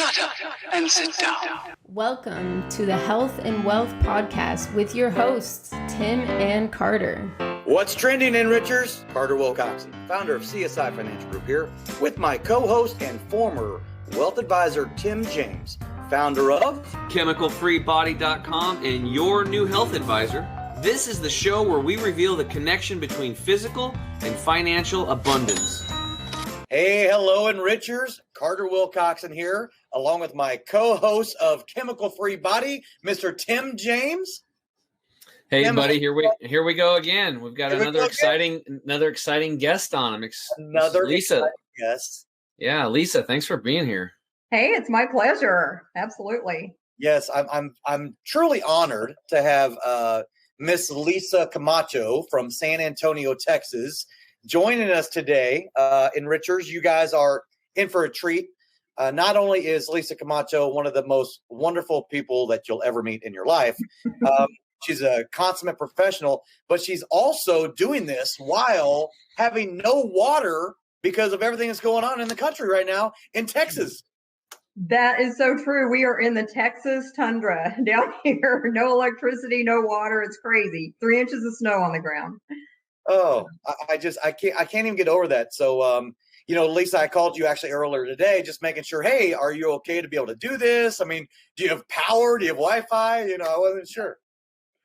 Shut up and sit down. Welcome to the Health and Wealth Podcast with your hosts, Tim and Carter. What's trending, Enrichers? Carter Wilcoxon, founder of CSI Financial Group here, with my co-host and former wealth advisor, Tim James, founder of ChemicalFreeBody.com and your new health advisor. This is the show where we reveal the connection between physical and financial abundance. Hey, hello, Enrichers. Carter Wilcoxon here, along with my co-host of Chemical Free Body, Mr. Tim James. Hey, Tim, buddy, here we go again. We've got another exciting guest on. Another Lisa. Yes. Yeah, Lisa, thanks for being here. Hey, it's my pleasure. Absolutely. Yes, I'm truly honored to have Miss Lisa Camacho from San Antonio, Texas, joining us today. Enrichers, you guys are in for a treat. Not only is Lisa Camacho one of the most wonderful people that you'll ever meet in your life, she's a consummate professional, but she's also doing this while having no water because of everything that's going on in the country right now in Texas. That is so true. We are in the Texas tundra down here. No electricity, no water. It's crazy. 3 inches of snow on the ground. Oh, I can't even get over that. So, Lisa, I called you actually earlier today, just making sure, hey, are you okay to be able to do this? I mean, do you have power? Do you have Wi-Fi? I wasn't sure.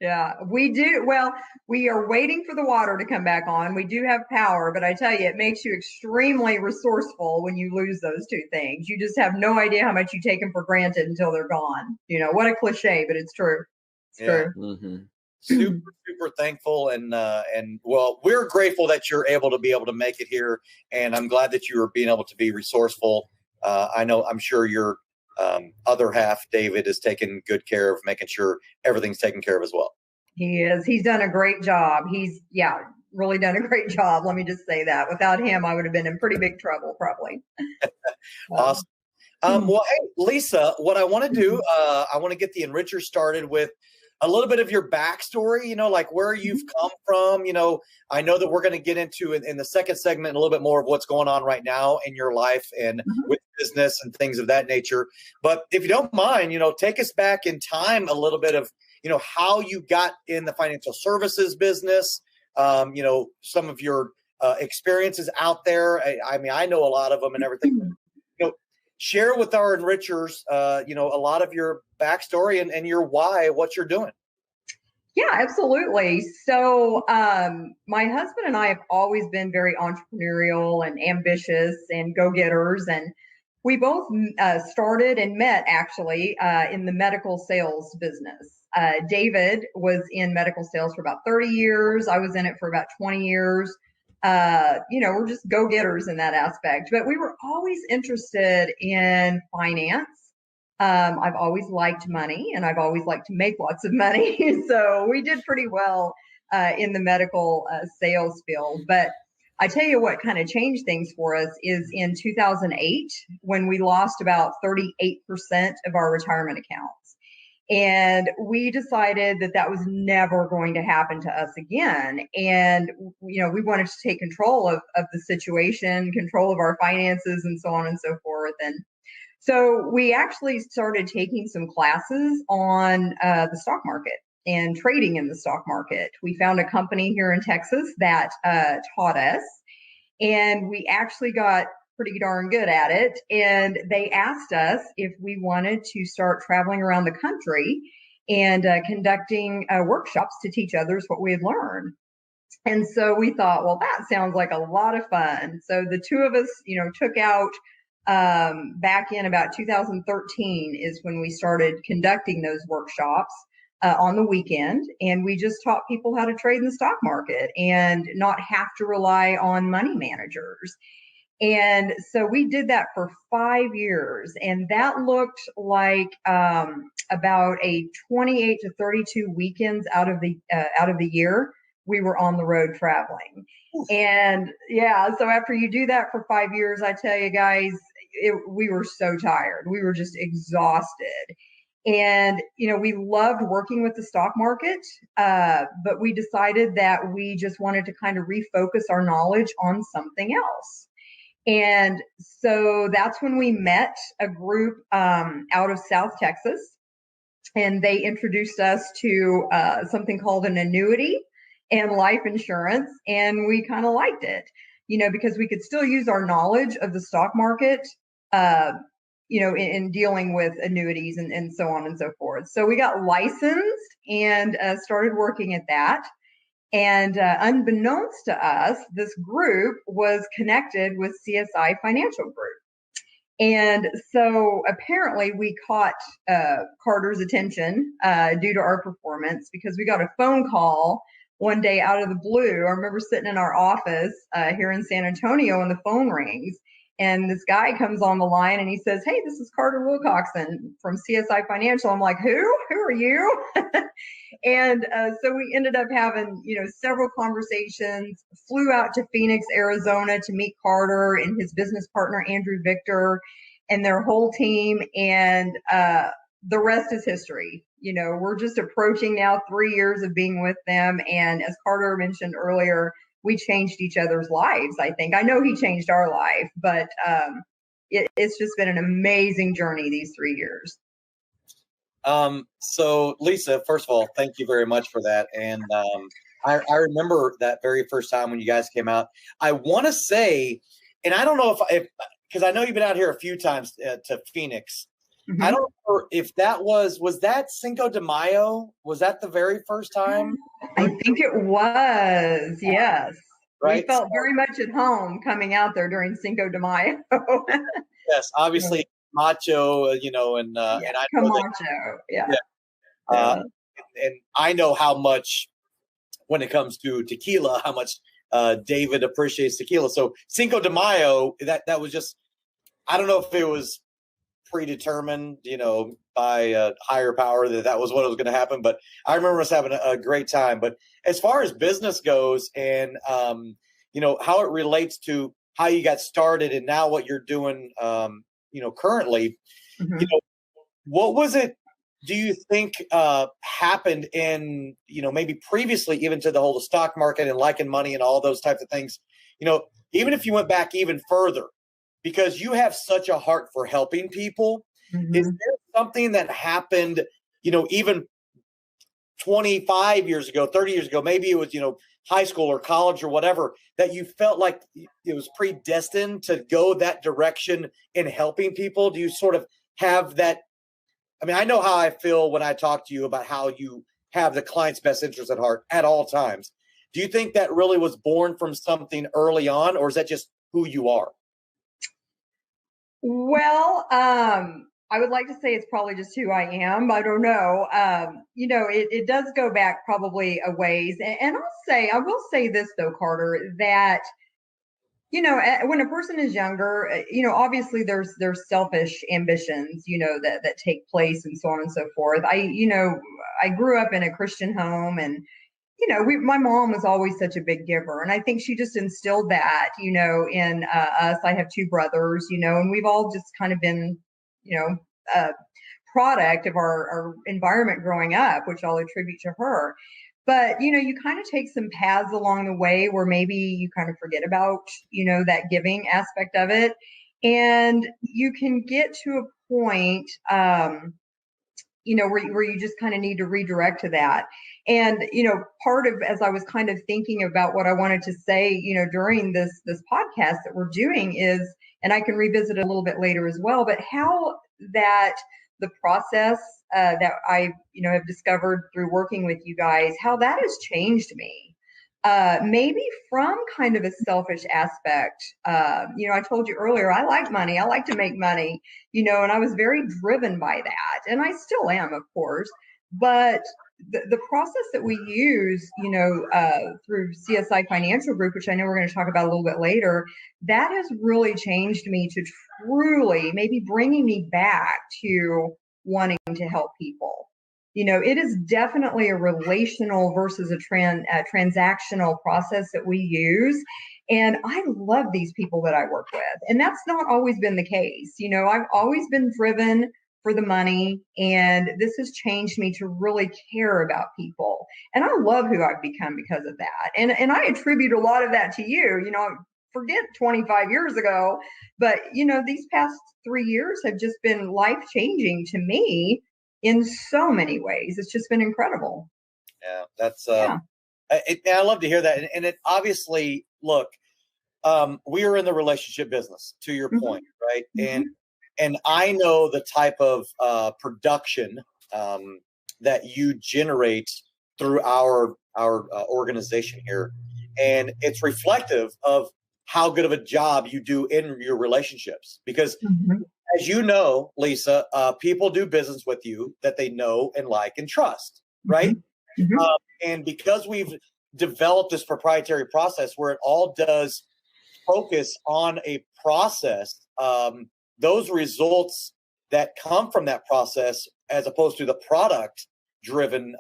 Yeah, we do. Well, we are waiting for the water to come back on. We do have power, but I tell you, it makes you extremely resourceful when you lose those two things. You just have no idea how much you take them for granted until they're gone. What a cliche, but it's true. It's true. Mm-hmm. Super thankful. And well, we're grateful that you're able to make it here. And I'm glad that you are being able to be resourceful. I'm sure your other half, David, is taking good care of making sure everything's taken care of as well. He is. He's done a great job. He's really done a great job. Let me just say that. Without him, I would have been in pretty big trouble, probably. Awesome. Well, hey, Lisa, what I want to do, I want to get the Enricher started with a little bit of your backstory, like where you've come from. I know that we're going to get into in the second segment a little bit more of what's going on right now in your life and with business and things of that nature. But if you don't mind, take us back in time a little bit of, how you got in the financial services business, some of your experiences out there. I know a lot of them and everything. Share with our Enrichers, a lot of your backstory and your why, what you're doing. Yeah, absolutely. So my husband and I have always been very entrepreneurial and ambitious and go-getters. And we both started and met actually in the medical sales business. David was in medical sales for about 30 years. I was in it for about 20 years. We're just go-getters in that aspect, but we were always interested in finance. I've always liked money and I've always liked to make lots of money. So we did pretty well in the medical sales field. But I tell you what kind of changed things for us is in 2008, when we lost about 38% of our retirement accounts. And we decided that was never going to happen to us again. And, we wanted to take control of the situation, control of our finances and so on and so forth. And so we actually started taking some classes on the stock market and trading in the stock market. We found a company here in Texas that taught us, and we actually got pretty darn good at it. And they asked us if we wanted to start traveling around the country and conducting workshops to teach others what we had learned. And so we thought, well, that sounds like a lot of fun. So the two of us, took out back in about 2013 is when we started conducting those workshops on the weekend. And we just taught people how to trade in the stock market and not have to rely on money managers. And so we did that for 5 years, and that looked like about a 28 to 32 weekends out of the year we were on the road traveling. And so after you do that for 5 years, I tell you guys, we were so tired. We were just exhausted. And, we loved working with the stock market, but we decided that we just wanted to kind of refocus our knowledge on something else. And so that's when we met a group out of South Texas, and they introduced us to something called an annuity and life insurance. And we kind of liked it, because we could still use our knowledge of the stock market, in dealing with annuities and so on and so forth. So we got licensed and started working at that. And unbeknownst to us, this group was connected with CSI Financial Group. And so apparently we caught Carter's attention due to our performance, because we got a phone call one day out of the blue. I remember sitting in our office here in San Antonio, and the phone rings. And this guy comes on the line and he says, "Hey, this is Carter Wilcoxon from CSI Financial." I'm like, "Who? Who are you?" And so we ended up having, several conversations, flew out to Phoenix, Arizona to meet Carter and his business partner, Andrew Victor, and their whole team. And the rest is history. We're just approaching now 3 years of being with them. And as Carter mentioned earlier, we changed each other's lives. I think, I know he changed our life, but it's just been an amazing journey these 3 years. So Lisa, first of all, thank you very much for that. And I remember that very first time when you guys came out. I want to say, and I don't know if because I know you've been out here a few times to Phoenix. Mm-hmm. I don't know if that was that Cinco de Mayo? Was that the very first time? I think it was, yes. Right. We felt very much at home coming out there during Cinco de Mayo. Yes, obviously Camacho, and and I know Camacho, yeah. And I know how much, when it comes to tequila, how much David appreciates tequila. So Cinco de Mayo, that was just, I don't know if it was predetermined, by a higher power that was what was going to happen. But I remember us having a great time. But as far as business goes, and how it relates to how you got started and now what you're doing, currently, Mm-hmm. What was it? Do you think happened in, maybe previously, even to the whole stock market and liking money and all those types of things? Even if you went back even further, because you have such a heart for helping people, Mm-hmm. is there something that happened, even 25 years ago, 30 years ago, maybe it was, high school or college or whatever, that you felt like it was predestined to go that direction in helping people? Do you sort of have that? I mean, I know how I feel when I talk to you about how you have the client's best interest at heart at all times. Do you think that really was born from something early on, or is that just who you are? Well, I would like to say it's probably just who I am. I don't know. It does go back probably a ways. And I will say this though, Carter, that, when a person is younger, obviously there's selfish ambitions, that take place and so on and so forth. I grew up in a Christian home, and, my mom was always such a big giver. And I think she just instilled that, in us. I have two brothers, and we've all just kind of been, a product of our environment growing up, which I'll attribute to her. But, you kind of take some paths along the way where maybe you kind of forget about, that giving aspect of it. And you can get to a point, where you just kind of need to redirect to that. And, part of, as I was kind of thinking about what I wanted to say, during this podcast that we're doing is, and I can revisit it a little bit later as well, but how that the process that I, have discovered through working with you guys, how that has changed me. Maybe from kind of a selfish aspect. I told you earlier, I like money. I like to make money, and I was very driven by that. And I still am, of course. But the process that we use, through CSI Financial Group, which I know we're going to talk about a little bit later, that has really changed me to truly maybe bringing me back to wanting to help people. It is definitely a relational versus a transactional process that we use. And I love these people that I work with. And that's not always been the case. I've always been driven for the money, and this has changed me to really care about people. And I love who I've become because of that. And I attribute a lot of that to you. forget 25 years ago. But, these past 3 years have just been life-changing to me in so many ways. It's just been incredible. Yeah, that's I love to hear that. And it obviously, look, we are in the relationship business, to your point, right? And I know the type of production that you generate through our organization here, and it's reflective of how good of a job you do in your relationships. Because as you know, Lisa, people do business with you that they know and like and trust, right? And because we've developed this proprietary process where it all does focus on a process, those results that come from that process, as opposed to the product driven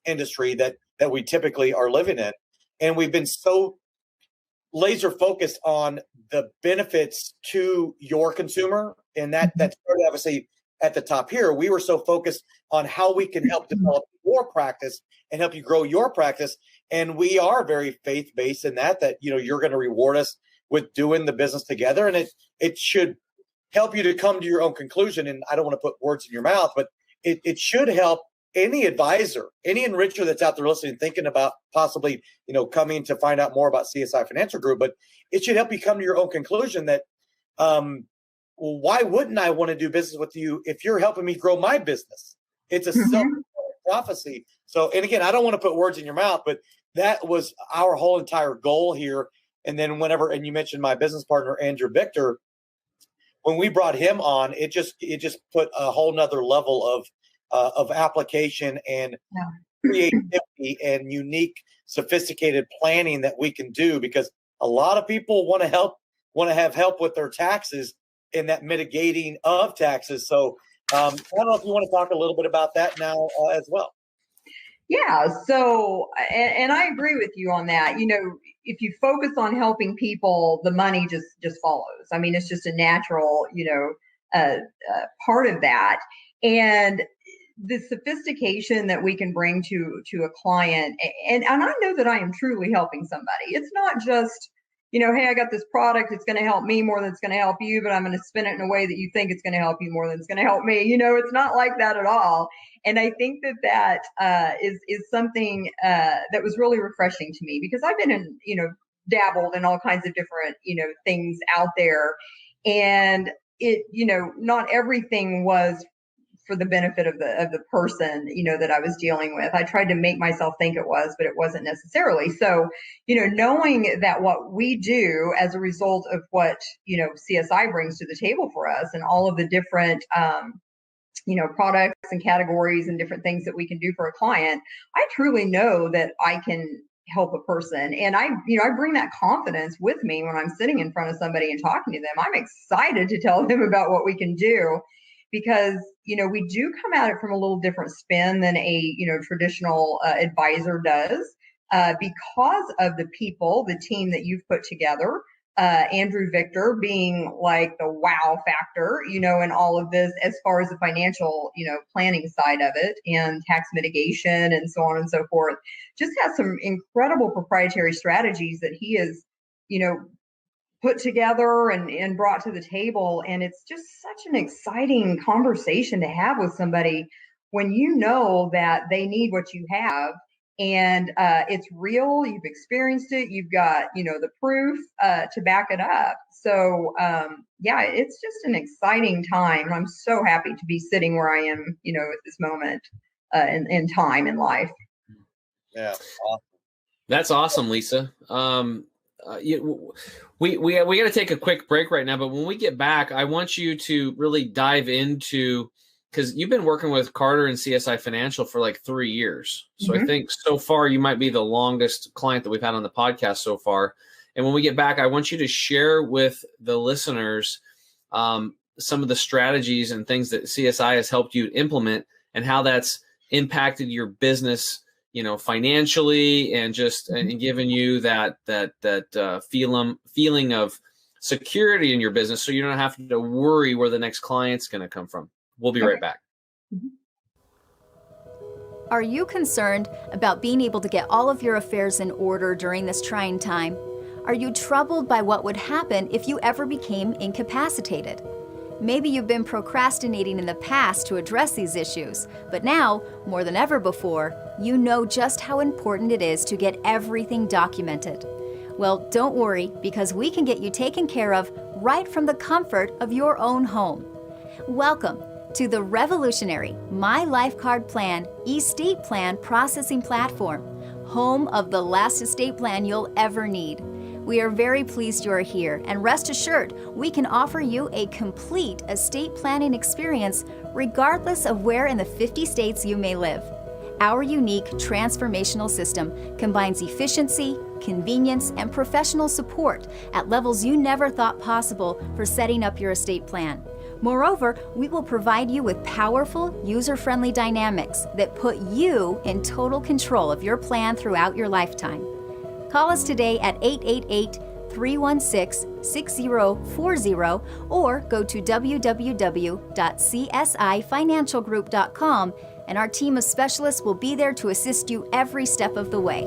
industry that we typically are living in. And we've been so laser focused on the benefits to your consumer. And that started obviously at the top here. We were so focused on how we can help develop your practice and help you grow your practice. And we are very faith-based in that you're going to reward us with doing the business together. And it should help you to come to your own conclusion. And I don't want to put words in your mouth, but it should help any advisor, any enricher that's out there listening, thinking about possibly, coming to find out more about CSI Financial Group. But it should help you come to your own conclusion that, why wouldn't I want to do business with you if you're helping me grow my business? It's a self-prophecy. So, and again, I don't want to put words in your mouth, but that was our whole entire goal here. And then and you mentioned my business partner, Andrew Victor, when we brought him on, it just put a whole nother level of application and creativity and unique, sophisticated planning that we can do, because a lot of people want to have help with their taxes and that mitigating of taxes. So I don't know if you want to talk a little bit about that now as well. Yeah. So, and I agree with you on that. If you focus on helping people, the money just follows. I mean, it's just a natural, part of that. And the sophistication that we can bring to a client, and I know that I am truly helping somebody. It's not just, hey, I got this product, it's going to help me more than it's going to help you, but I'm going to spin it in a way that you think it's going to help you more than it's going to help me. It's not like that at all. And I think that is something that was really refreshing to me, because I've been in, dabbled in all kinds of different, things out there. And it, not everything was for the benefit of the person, that I was dealing with. I tried to make myself think it was, but it wasn't necessarily. So, knowing that what we do as a result of what, CSI brings to the table for us, and all of the different, products and categories and different things that we can do for a client, I truly know that I can help a person. And I bring that confidence with me when I'm sitting in front of somebody and talking to them. I'm excited to tell them about what we can do, because, we do come at it from a little different spin than a, traditional advisor does, because of the people, the team that you've put together. Andrew Victor being like the wow factor, in all of this, as far as the financial, planning side of it and tax mitigation and so on and so forth, just has some incredible proprietary strategies that he is, put together and brought to the table. And it's just such an exciting conversation to have with somebody when you know that they need what you have, and it's real, you've experienced it, you've got, the proof to back it up. So it's just an exciting time. And I'm so happy to be sitting where I am, at this moment in time in life. Yeah. Awesome. That's awesome, Lisa. We got to take a quick break right now, but when we get back, I want you to really dive into, because you've been working with Carter and CSI Financial for like 3 years. So I think so far you might be the longest client that we've had on the podcast so far. And when we get back, I want you to share with the listeners some of the strategies and things that CSI has helped you implement, and how that's impacted your business, financially, and just and giving you that feeling of security in your business, so you don't have to worry where the next client's going to come from. We'll be right back. Are you concerned about being able to get all of your affairs in order during this trying time? Are you troubled by what would happen if you ever became incapacitated? Maybe you've been procrastinating in the past to address these issues, but now, more than ever before, you know just how important it is to get everything documented. Well, don't worry, because we can get you taken care of right from the comfort of your own home. Welcome to the revolutionary My Life Card Plan estate plan processing platform, home of the last estate plan you'll ever need. We are very pleased you are here, and rest assured, we can offer you a complete estate planning experience regardless of where in the 50 states you may live. Our unique transformational system combines efficiency, convenience, and professional support at levels you never thought possible for setting up your estate plan. Moreover, we will provide you with powerful, user-friendly dynamics that put you in total control of your plan throughout your lifetime. Call us today at 888-316-6040 or go to www.csifinancialgroup.com, and our team of specialists will be there to assist you every step of the way.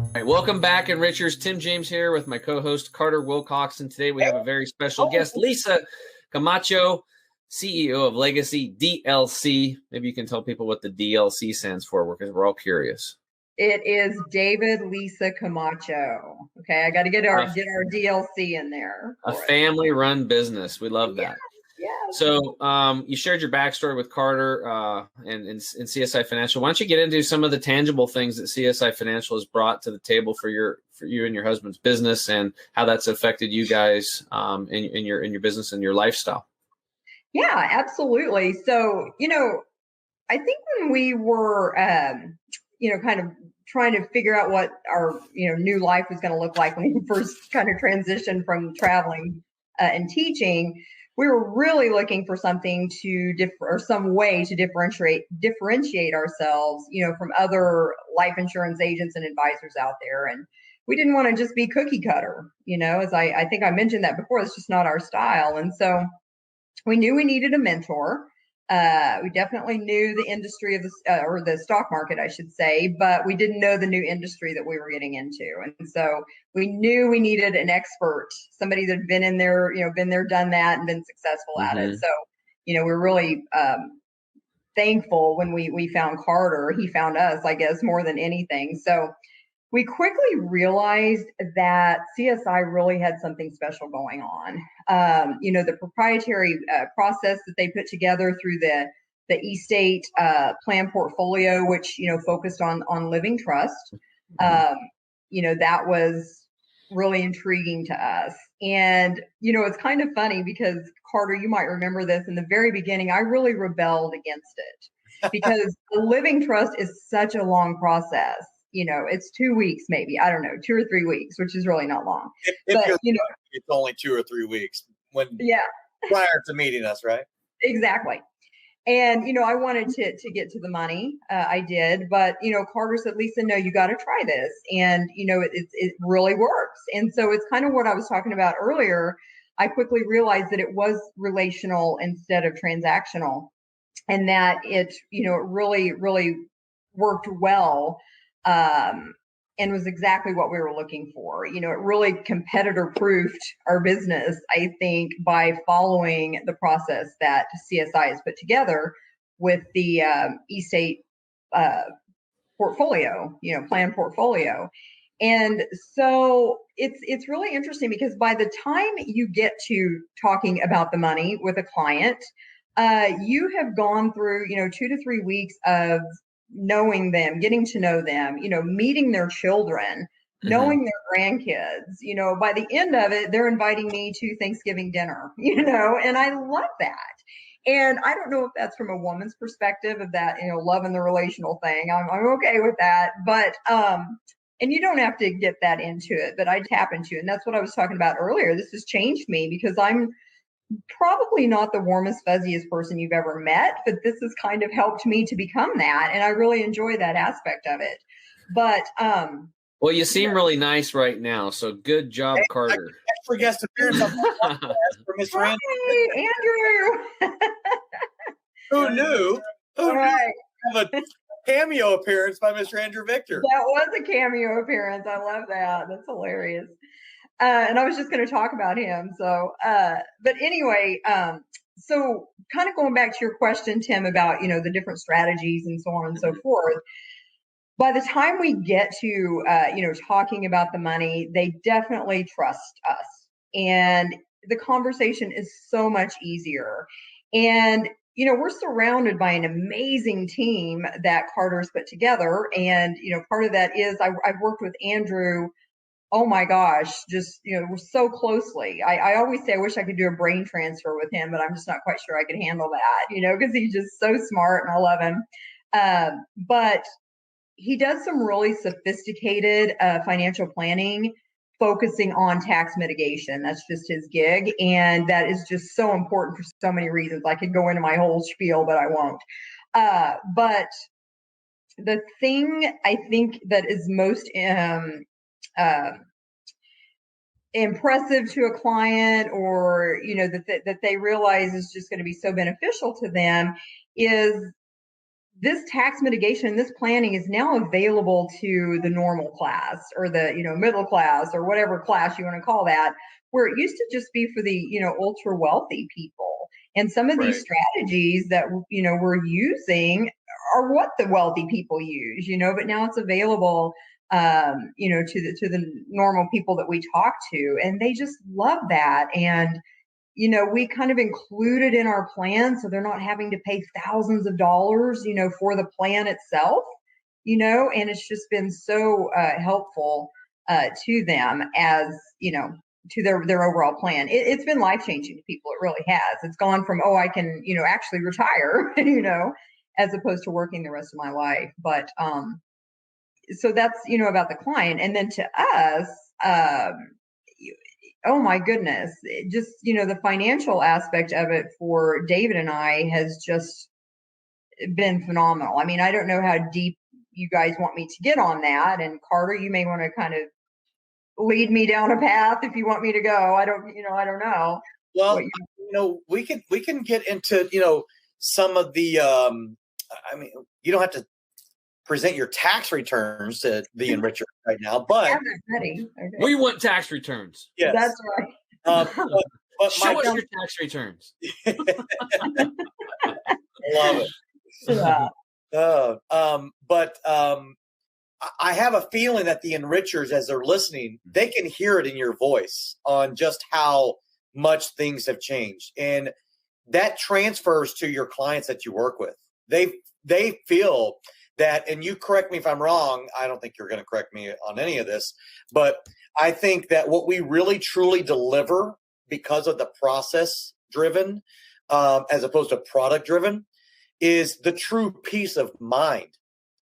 All right, welcome back, Enrichers. Tim James here with my co-host Carter Wilcoxon. Today we have a very special guest, Lisa Camacho, CEO of Legacy DLC. Maybe you can tell people what the DLC stands for, because we're all curious. It is David Lisa Camacho. Okay, I got to get our DLC in there. A family-run business. We love that. Yeah. So you shared your backstory with Carter and CSI Financial. Why don't you get into some of the tangible things that CSI Financial has brought to the table for you and your husband's business, and how that's affected you guys in your business and your lifestyle? Yeah, absolutely. So, I think when we were, kind of trying to figure out what our, new life was going to look like when we first kind of transitioned from traveling and teaching, we were really looking for something some way to differentiate ourselves, from other life insurance agents and advisors out there. And we didn't want to just be cookie cutter, as I think I mentioned that before. It's just not our style. And so we knew we needed a mentor. We definitely knew the industry of the stock market, I should say, but we didn't know the new industry that we were getting into. And so we knew we needed an expert, somebody that had been in there, been there, done that, and been successful at it. So, we're really thankful when we found Carter. He found us, I guess, more than anything. So we quickly realized that CSI really had something special going on. The proprietary process that they put together through the estate plan portfolio, which, focused on living trust, that was really intriguing to us. And, it's kind of funny because, Carter, you might remember this, in the very beginning, I really rebelled against it because the living trust is such a long process. It's 2 weeks, maybe, I don't know, 2 or 3 weeks, which is really not long. But, it's only 2 or 3 weeks prior to meeting us, right? Exactly. And, I wanted to get to the money. I did. But, Carter said, Lisa, no, you got to try this. And, it really works. And so it's kind of what I was talking about earlier. I quickly realized that it was relational instead of transactional, and that it, it really, really worked well. And was exactly what we were looking for. It really competitor proofed our business, I think, by following the process that CSI has put together with the estate portfolio, plan portfolio. And so it's really interesting because by the time you get to talking about the money with a client, you have gone through, 2 to 3 weeks of knowing them, getting to know them, meeting their children, knowing their grandkids. By the end of it, they're inviting me to Thanksgiving dinner, and I love that. And I don't know if that's from a woman's perspective of that, loving the relational thing. I'm okay with that. But, and you don't have to get that into it, but I tap into it. And that's what I was talking about earlier. This has changed me because I'm probably not the warmest, fuzziest person you've ever met, but this has kind of helped me to become that. And I really enjoy that aspect of it. But, well, you seem really nice right now. So good job, Carter. special guest appearance on the podcast for Miss Randall. Hey, Andrew. Who knew? All right. Have a cameo appearance by Mr. Andrew Victor. That was a cameo appearance. I love that. That's hilarious. And I was just going to talk about him. So, but anyway, so kind of going back to your question, Tim, about, the different strategies and so on and so forth. By the time we get to, talking about the money, they definitely trust us. And the conversation is so much easier. And, we're surrounded by an amazing team that Carter's put together. And, part of that is I've worked with Andrew, oh my gosh, just, we're so closely. I always say I wish I could do a brain transfer with him, but I'm just not quite sure I could handle that, because he's just so smart and I love him. But he does some really sophisticated financial planning, focusing on tax mitigation. That's just his gig. And that is just so important for so many reasons. I could go into my whole spiel, but I won't. But the thing I think that is most impressive to a client, or, that they realize is just going to be so beneficial to them, is this tax mitigation, this planning is now available to the normal class, or the, middle class, or whatever class you want to call that, where it used to just be for the, ultra wealthy people. And some of these strategies that, we're using are what the wealthy people use, but now it's available, to the normal people that we talk to, and they just love that. And we kind of include it in our plan, so they're not having to pay thousands of dollars, for the plan itself, and it's just been so helpful to them as, to their overall plan. It's been life-changing to people. It really has. It's gone from, I can, actually retire, as opposed to working the rest of my life. But so that's, about the client. And then to us, oh my goodness, just, the financial aspect of it for David and I has just been phenomenal. I mean, I don't know how deep you guys want me to get on that. And Carter, you may want to kind of lead me down a path if you want me to go. I don't know. Well, we can get into, some of the, you don't have to present your tax returns to the enricher right now, but ready. Okay. We want tax returns. Yes, that's right. But show us your tax returns. Love it. Yeah. But I have a feeling that the enrichers, as they're listening, they can hear it in your voice on just how much things have changed, and that transfers to your clients that you work with. They feel that, and you correct me if I'm wrong, I don't think you're going to correct me on any of this, but I think that what we really truly deliver, because of the process driven as opposed to product driven, is the true peace of mind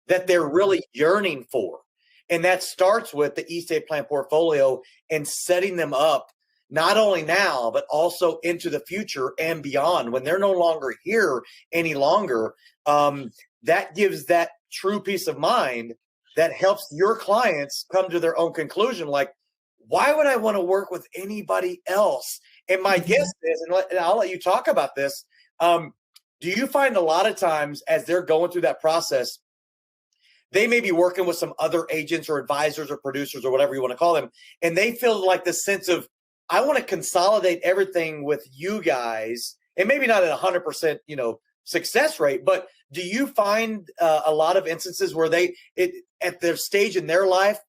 that they're really yearning for. And that starts with the estate plan portfolio and setting them up not only now, but also into the future and beyond. When they're no longer here any longer, that gives that true peace of mind that helps your clients come to their own conclusion. Like, why would I want to work with anybody else? And my guess is, and I'll let you talk about this, do you find a lot of times as they're going through that process, they may be working with some other agents or advisors or producers or whatever you want to call them, and they feel like the sense of, I want to consolidate everything with you guys, and maybe not at 100%, success rate, but do you find a lot of instances where at their stage in their life,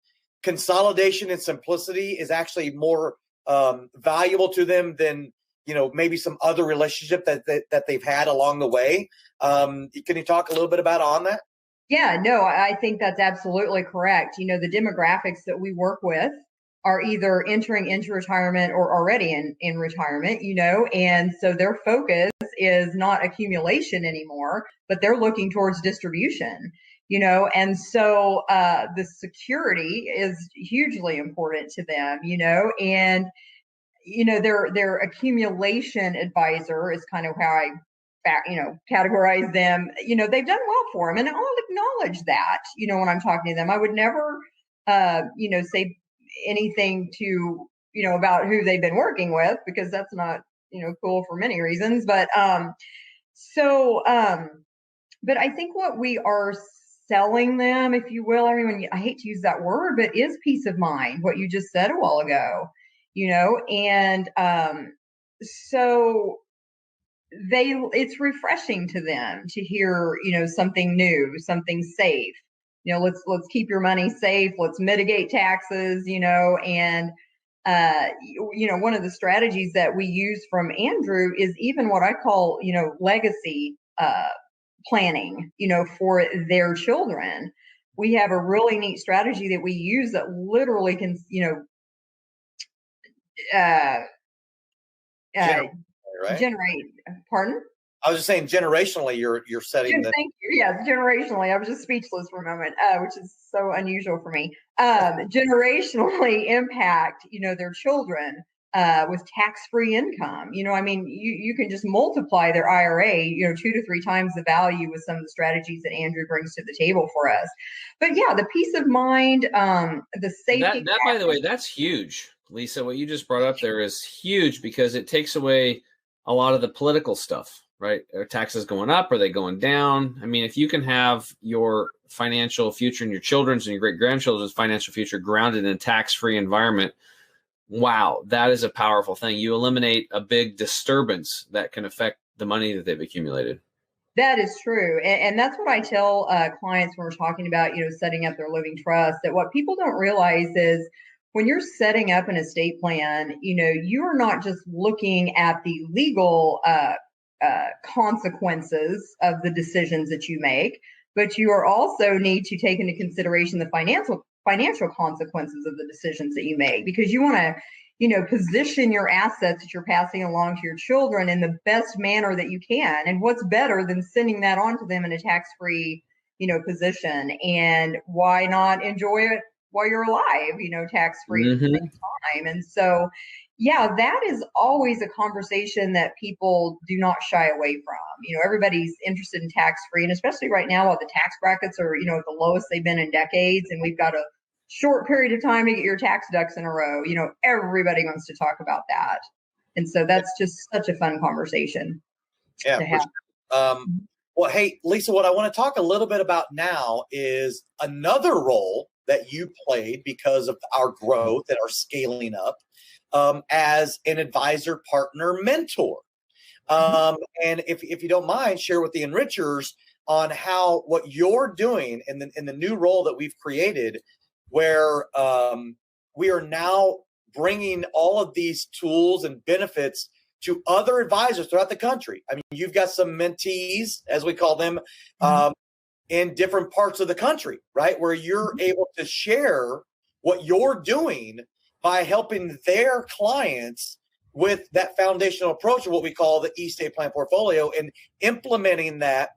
consolidation and simplicity is actually more valuable to them than, maybe some other relationship that they've had along the way? Can you talk a little bit about on that? Yeah, no, I think that's absolutely correct. The demographics that we work with are either entering into retirement or already in retirement, and so their focus is not accumulation anymore, but they're looking towards distribution, and so the security is hugely important to them, and, their accumulation advisor is kind of how I categorize them. They've done well for them, and I'll acknowledge that, when I'm talking to them. I would never, say anything to about who they've been working with, because that's not, cool for many reasons. But but I think what we are selling them, if you will, I hate to use that word, but is peace of mind, what you just said a while ago, and so it's refreshing to them to hear, something new, something safe. Let's keep your money safe. Let's mitigate taxes, and one of the strategies that we use from Andrew is even what I call, legacy planning, for their children. We have a really neat strategy that we use that literally can, right? generate. Pardon? I was just saying, generationally, you're setting Thank you. Yes, generationally. I was just speechless for a moment, which is so unusual for me. Generationally impact, their children with tax-free income. You can just multiply their IRA, 2 to 3 times the value with some of the strategies that Andrew brings to the table for us. But yeah, the peace of mind, the safety. That by the way, that's huge, Lisa. What you just brought up there is huge, because it takes away a lot of the political stuff, right? Are taxes going up? Are they going down? I mean, if you can have your financial future and your children's and your great grandchildren's financial future grounded in a tax-free environment, wow, that is a powerful thing. You eliminate a big disturbance that can affect the money that they've accumulated. That is true. And that's what I tell clients when we're talking about, setting up their living trust, that what people don't realize is when you're setting up an estate plan, you are not just looking at the legal consequences of the decisions that you make, but you are also need to take into consideration the financial consequences of the decisions that you make, because you want to, position your assets that you're passing along to your children in the best manner that you can. And what's better than sending that on to them in a tax-free, position? And why not enjoy it while you're alive, tax-free at the same time? And so, yeah, that is always a conversation that people do not shy away from. Everybody's interested in tax-free, and especially right now while the tax brackets are, at the lowest they've been in decades, and we've got a short period of time to get your tax ducks in a row. Everybody wants to talk about that. And so that's just such a fun conversation to have. Sure. Well, hey, Lisa, what I want to talk a little bit about now is another role that you played because of our growth and our scaling up as an advisor, partner, mentor. And if you don't mind, share with the enrichers on how what you're doing in the new role that we've created, where we are now bringing all of these tools and benefits to other advisors throughout the country. I mean, you've got some mentees, as we call them, in different parts of the country, right? Where you're able to share what you're doing by helping their clients with that foundational approach of what we call the estate plan portfolio and implementing that.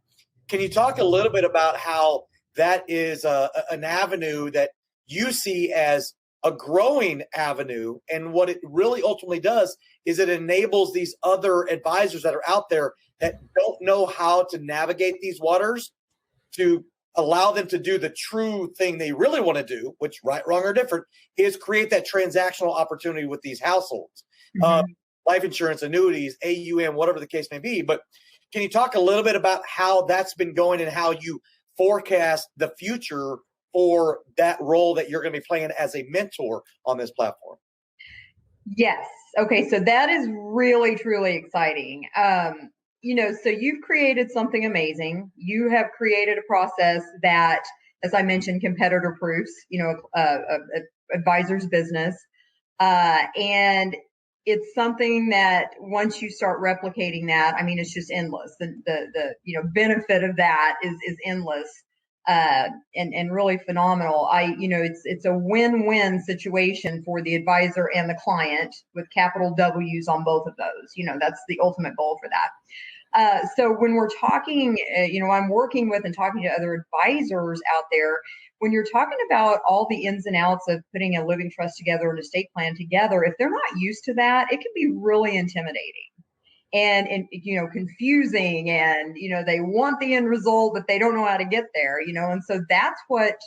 Can you talk a little bit about how that is an avenue that you see as a growing avenue, and what it really ultimately does is it enables these other advisors that are out there that don't know how to navigate these waters to allow them to do the true thing they really want to do, which right, wrong, or different, is create that transactional opportunity with these households. Life insurance, annuities, AUM, whatever the case may be. But can you talk a little bit about how that's been going and how you forecast the future for that role that you're going to be playing as a mentor on this platform? Yes. Okay. So that is really, truly exciting. So you've created something amazing. You have created a process that, as I mentioned, competitor proofs, advisor's business. And it's something that once you start replicating that, it's just endless. The benefit of that is endless. And really phenomenal. It's a win-win situation for the advisor and the client, with capital W's on both of those. That's the ultimate goal for that. So when we're talking, I'm working with and talking to other advisors out there. When you're talking about all the ins and outs of putting a living trust together, an estate plan together, if they're not used to that, it can be really intimidating. And confusing, and they want the end result, but they don't know how to get there. And so that's what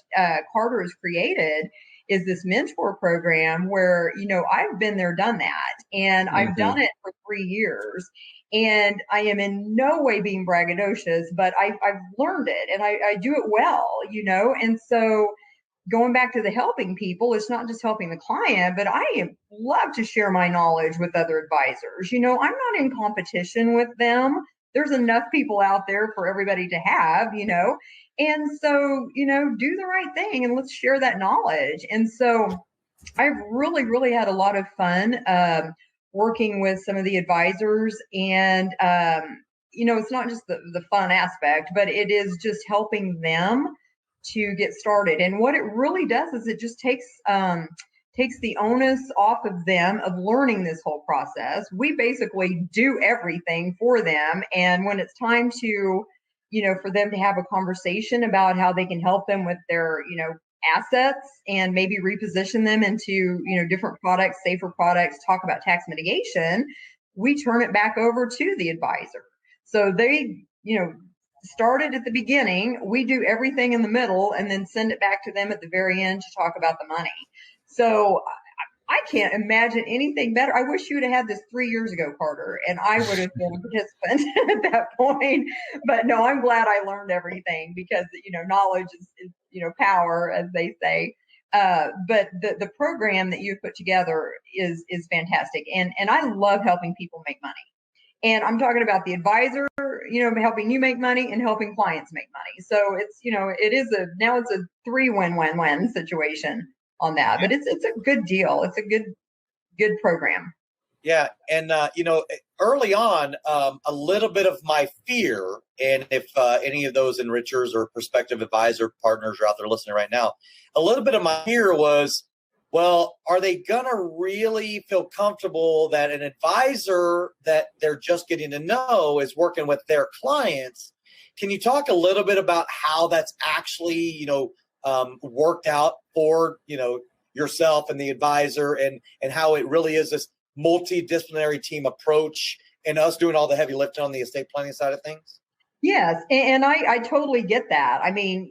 Carter has created, is this mentor program where, I've been there, done that, and I've done it for 3 years. And I am in no way being braggadocious, but I've learned it, and I do it well, and so going back to the helping people, it's not just helping the client, but I love to share my knowledge with other advisors. I'm not in competition with them. There's enough people out there for everybody to have, and so, do the right thing and let's share that knowledge. And so I've really, really had a lot of fun working with some of the advisors, and, it's not just the fun aspect, but it is just helping them to get started. And what it really does is it just takes the onus off of them of learning this whole process. We basically do everything for them. And when it's time to, for them to have a conversation about how they can help them with their, assets and maybe reposition them into, different products, safer products, talk about tax mitigation, we turn it back over to the advisor. So they, started at the beginning, we do everything in the middle and then send it back to them at the very end to talk about the money. So I can't imagine anything better. I wish you would have had this 3 years ago, Carter, and I would have been a participant at that point. But no, I'm glad I learned everything because, knowledge is power, as they say. But the program that you've put together is fantastic. And I love helping people make money. And I'm talking about the advisor, helping you make money and helping clients make money. So it's, it's a 3 win-win-win situation on that, but it's a good deal. It's a good program. Yeah. And, early on, a little bit of my fear, and if any of those enrichers or prospective advisor partners are out there listening right now, a little bit of my fear was, well, are they going to really feel comfortable that an advisor that they're just getting to know is working with their clients? Can you talk a little bit about how that's actually, worked out for, yourself and the advisor, and how it really is this multidisciplinary team approach and us doing all the heavy lifting on the estate planning side of things? Yes. And I totally get that. I mean,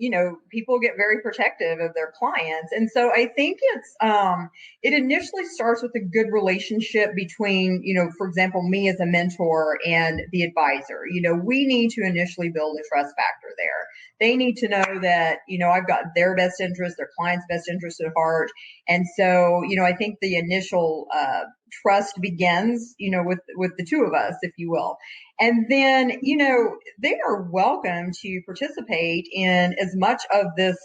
people get very protective of their clients. And so I think it initially starts with a good relationship between, for example, me as a mentor and the advisor. We need to initially build a trust factor there. They need to know that, I've got their best interest, their client's best interest at heart. And so, I think the initial trust begins, with the two of us, if you will. And then, they are welcome to participate in as much of this,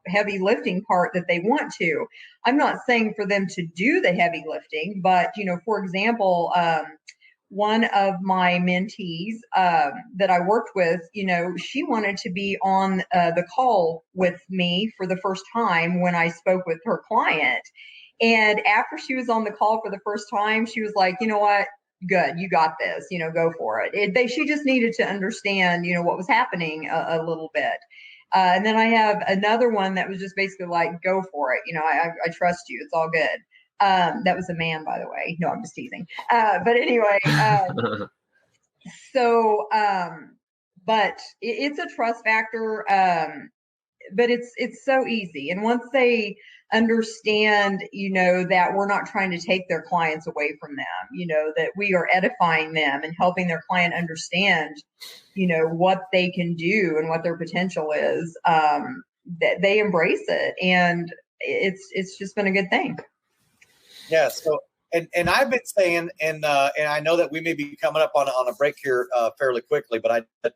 heavy lifting part that they want to. I'm not saying for them to do the heavy lifting, but, for example, one of my mentees that I worked with, she wanted to be on the call with me for the first time when I spoke with her client. And after she was on the call for the first time, she was like, you know what? Good, you got this, go for it. She just needed to understand, what was happening a little bit. And then I have another one that was just basically like, go for it. I trust you. It's all good. That was a man, by the way. No, I'm just teasing. But anyway, but it's a trust factor. But it's so easy. And once they understand, that we're not trying to take their clients away from them, that we are edifying them and helping their client understand, what they can do and what their potential is, that they embrace it. And it's just been a good thing. Yeah. So, and I've been saying, and I know that we may be coming up on a break here fairly quickly, but I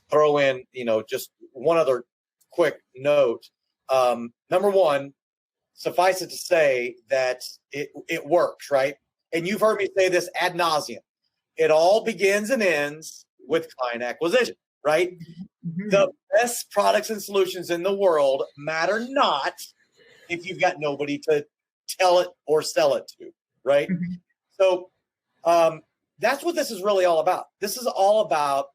throw in, just one other quick note. Number one, suffice it to say that it works, right? And you've heard me say this ad nauseum. It all begins and ends with client acquisition, right? Mm-hmm. The best products and solutions in the world matter not if you've got nobody to tell it or sell it to, right? Mm-hmm. So that's what this is really all about. This is all about,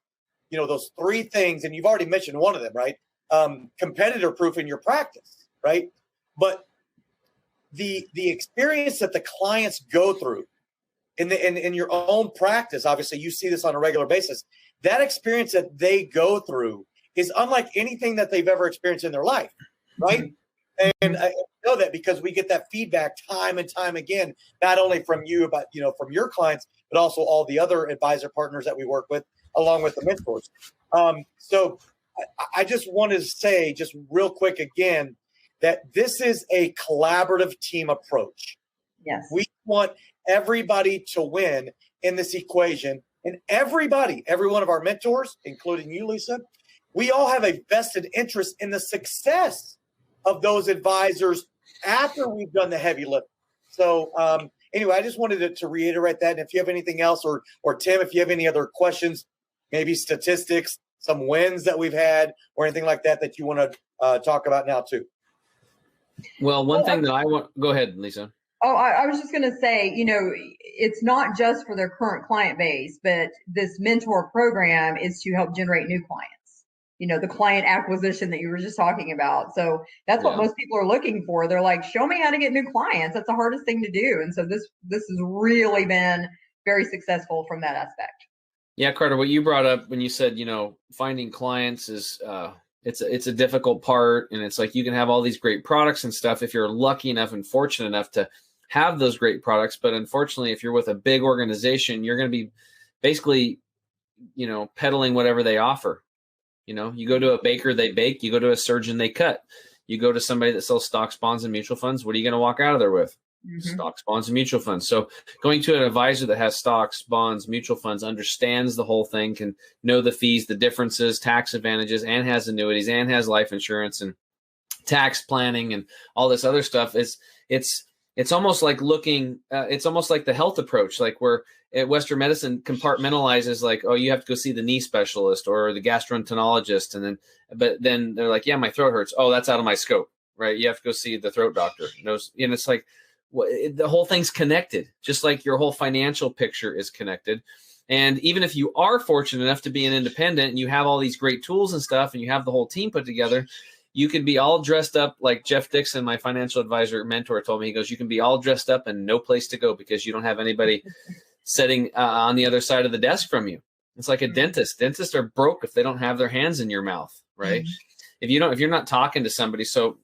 those 3 things, and you've already mentioned one of them, right? Competitor proof in your practice, right? But the experience that the clients go through in your own practice, obviously you see this on a regular basis, that experience that they go through is unlike anything that they've ever experienced in their life, right? Mm-hmm. And I know that because we get that feedback time and time again, not only from you, but from your clients, but also all the other advisor partners that we work with, along with the mentors. So I just want to say, just real quick again, that this is a collaborative team approach. Yes. We want everybody to win in this equation, and every one of our mentors, including you, Lisa, we all have a vested interest in the success of those advisors after we've done the heavy lift. So anyway, I just wanted to reiterate that. And if you have anything else, or Tim, if you have any other questions, maybe statistics, some wins that we've had, or anything like that you want to talk about now too. Well, one thing that I want, go ahead, Lisa. Oh, I was just going to say, it's not just for their current client base, but this mentor program is to help generate new clients. The client acquisition that you were just talking about. So that's what most people are looking for. They're like, show me how to get new clients. That's the hardest thing to do. And so this has really been very successful from that aspect. Yeah, Carter, what you brought up when you said, finding clients is it's a difficult part. And it's like you can have all these great products and stuff if you're lucky enough and fortunate enough to have those great products. But unfortunately, if you're with a big organization, you're going to be basically, peddling whatever they offer. You go to a baker, they bake. You go to a surgeon, they cut. You go to somebody that sells stocks, bonds, and mutual funds. What are you going to walk out of there with? Mm-hmm. Stocks, bonds, and mutual funds. So going to an advisor that has stocks, bonds, mutual funds, understands the whole thing, can know the fees, the differences, tax advantages, and has annuities, and has life insurance and tax planning and all this other stuff. It's almost like it's almost like the health approach, like where Western medicine compartmentalizes, like, oh, you have to go see the knee specialist or the gastroenterologist. But then they're like, yeah, my throat hurts. Oh, that's out of my scope, right? You have to go see the throat doctor. And it's like, the whole thing's connected, just like your whole financial picture is connected. And even if you are fortunate enough to be an independent and you have all these great tools and stuff, and you have the whole team put together, you could be all dressed up like Jeff Dixon, my financial advisor mentor, told me. He goes, you can be all dressed up and no place to go because you don't have anybody sitting on the other side of the desk from you. It's like a dentist. Dentists are broke if they don't have their hands in your mouth, right? Mm-hmm. If you're not talking to somebody. So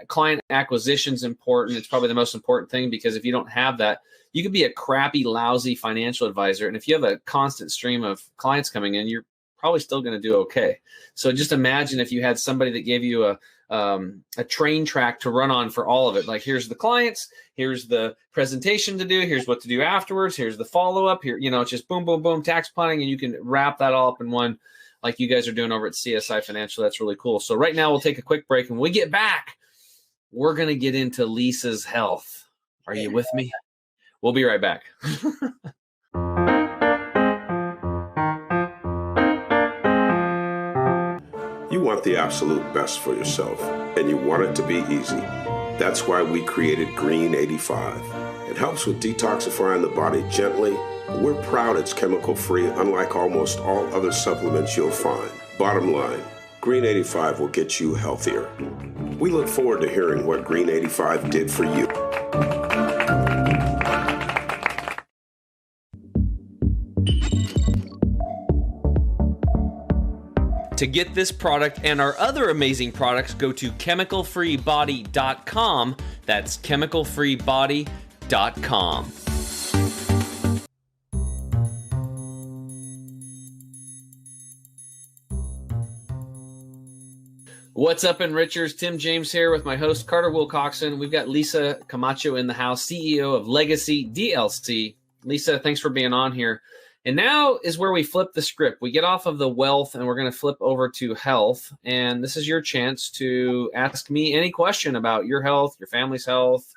client acquisition is important. It's probably the most important thing, because if you don't have that, you could be a crappy, lousy financial advisor. And if you have a constant stream of clients coming in, you're probably still going to do okay. So just imagine if you had somebody that gave you a train track to run on for all of it. Like, here's the clients, here's the presentation to do, here's what to do afterwards, here's the follow-up here, it's just boom, boom, boom, tax planning. And you can wrap that all up in one, like you guys are doing over at CSI Financial. That's really cool. So right now we'll take a quick break, and when we get back, we're going to get into Lisa's health. Are you with me? We'll be right back. You want the absolute best for yourself, and you want it to be easy. That's why we created Green 85. It helps with detoxifying the body gently. We're proud it's chemical-free, unlike almost all other supplements you'll find. Bottom line, Green 85 will get you healthier. We look forward to hearing what Green 85 did for you. To get this product and our other amazing products, go to chemicalfreebody.com. That's chemicalfreebody.com. What's up, Enrichers? Tim James here with my host, Carter Wilcoxon. We've got Lisa Camacho in the house, CEO of Legacy DLC. Lisa, thanks for being on here. And now is where we flip the script. We get off of the wealth and we're going to flip over to health. And this is your chance to ask me any question about your health, your family's health,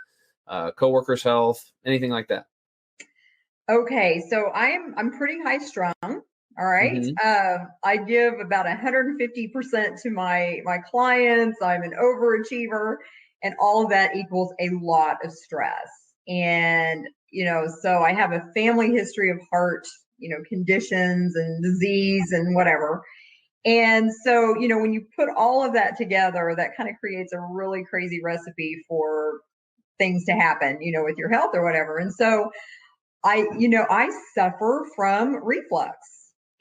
coworkers' health, anything like that. Okay, so I'm pretty high strung. All right. Mm-hmm. I give about 150% to my clients. I'm an overachiever, and all of that equals a lot of stress. And, so I have a family history of heart conditions and disease and whatever. And so, when you put all of that together, that kind of creates a really crazy recipe for things to happen, with your health or whatever. And so I suffer from reflux,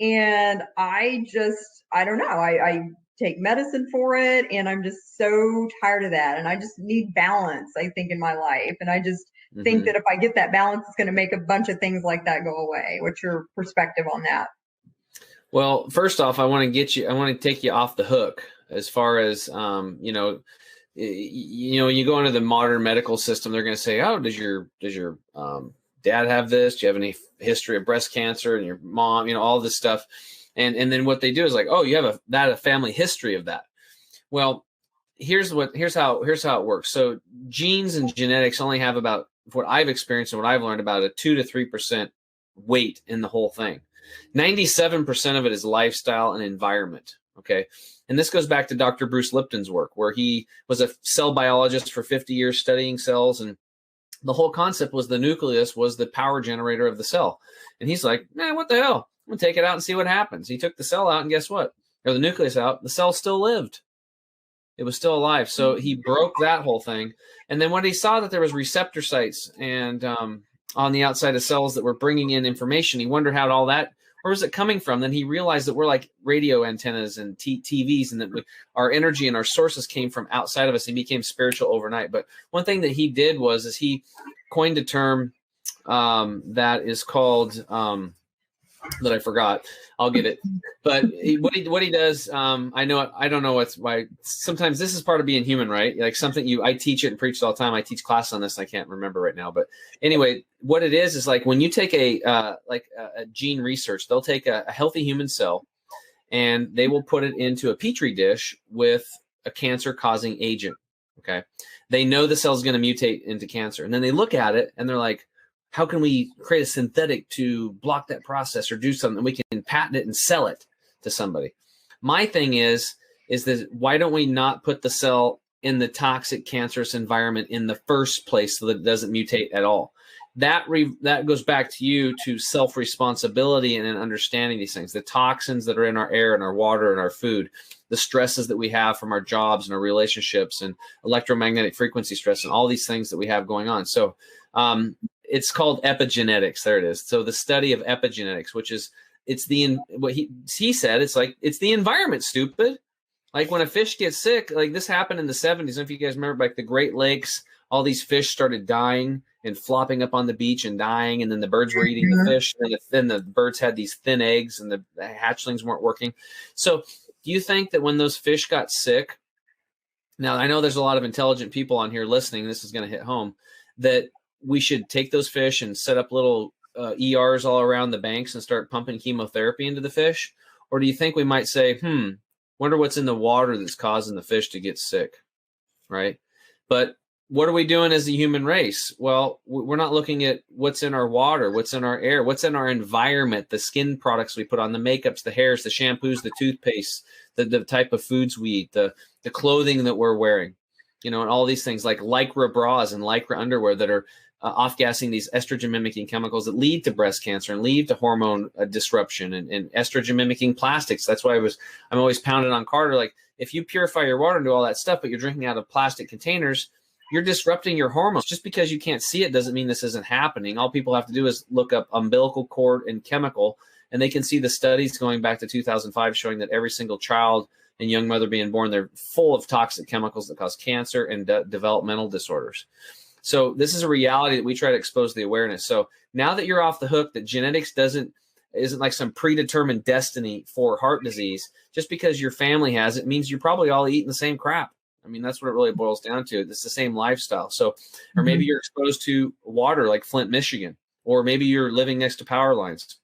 and I don't know. I take medicine for it. And I'm just so tired of that. And I just need balance, I think, in my life. And I just think that if I get that balance, it's going to make a bunch of things like that go away. What's your perspective on that? Well, first off, I want to take you off the hook as far as, you go into the modern medical system, they're going to say, oh, does your dad have this? Do you have any history of breast cancer? And your mom, all this stuff. And then what they do is like, oh, you have a family history of that. Well, here's how it works. So genes and genetics only have about, what I've experienced and what I've learned, about a 2 to 3% weight in the whole thing. 97% of it is lifestyle and environment. Okay. And this goes back to Dr. Bruce Lipton's work, where he was a cell biologist for 50 years studying cells. And the whole concept was the nucleus was the power generator of the cell. And he's like, man, what the hell? I'm going to take it out and see what happens. He took the cell out, and guess what? Or the nucleus out, the cell still lived. It was still alive. So he broke that whole thing. And then when he saw that there was receptor sites and on the outside of cells that were bringing in information, he wondered how all that, where was it coming from? Then he realized that we're like radio antennas and TVs, and that our energy and our sources came from outside of us. He became spiritual overnight. But one thing that he did is he coined a term that is called that I forgot. I'll get it. But what he does, I don't know why. Sometimes this is part of being human, right? Like something I teach it and preach it all the time. I teach class on this. I can't remember right now, but anyway, what it is like when you take a gene research, they'll take a healthy human cell and they will put it into a petri dish with a cancer causing agent. Okay. They know the cell is going to mutate into cancer, and then they look at it and they're like, how can we create a synthetic to block that process or do something? We can patent it and sell it to somebody. My thing is that why don't we not put the cell in the toxic cancerous environment in the first place so that it doesn't mutate at all? That goes back to you to self-responsibility and in understanding these things. The toxins that are in our air and our water and our food, the stresses that we have from our jobs and our relationships and electromagnetic frequency stress and all these things that we have going on. So, it's called epigenetics. There it is. So the study of epigenetics, which is what he said, it's the environment, stupid. Like when a fish gets sick, like this happened in the 70s. If you guys remember, like the Great Lakes, all these fish started dying and flopping up on the beach and dying. And then the birds were eating the fish. And then the birds had these thin eggs and the hatchlings weren't working. So do you think that when those fish got sick, now I know there's a lot of intelligent people on here listening, this is going to hit home, that we should take those fish and set up little ERs all around the banks and start pumping chemotherapy into the fish? Or do you think we might say, wonder what's in the water that's causing the fish to get sick, right? But what are we doing as a human race? Well, we're not looking at what's in our water, what's in our air, what's in our environment, the skin products we put on, the makeups, the hairs, the shampoos, the toothpaste, the type of foods we eat, the clothing that we're wearing, and all these things like Lycra bras and Lycra underwear that are off-gassing these estrogen-mimicking chemicals that lead to breast cancer and lead to hormone disruption and estrogen-mimicking plastics. That's why I'm always pounding on Carter. Like, if you purify your water and do all that stuff, but you're drinking out of plastic containers, you're disrupting your hormones. Just because you can't see it doesn't mean this isn't happening. All people have to do is look up umbilical cord and chemical, and they can see the studies going back to 2005 showing that every single child and young mother being born, they're full of toxic chemicals that cause cancer and developmental disorders. So this is a reality that we try to expose the awareness. So now that you're off the hook, that genetics isn't like some predetermined destiny for heart disease, just because your family has it means you're probably all eating the same crap. I mean, that's what it really boils down to. It's the same lifestyle. So, or maybe you're exposed to water like Flint, Michigan, or maybe you're living next to power lines.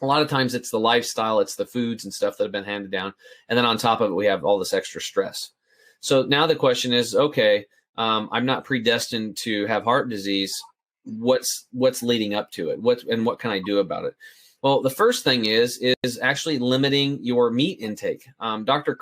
A lot of times it's the lifestyle, it's the foods and stuff that have been handed down. And then on top of it, we have all this extra stress. So now the question is, okay, I'm not predestined to have heart disease. What's leading up to it? What can I do about it? Well, the first thing is actually limiting your meat intake. Dr.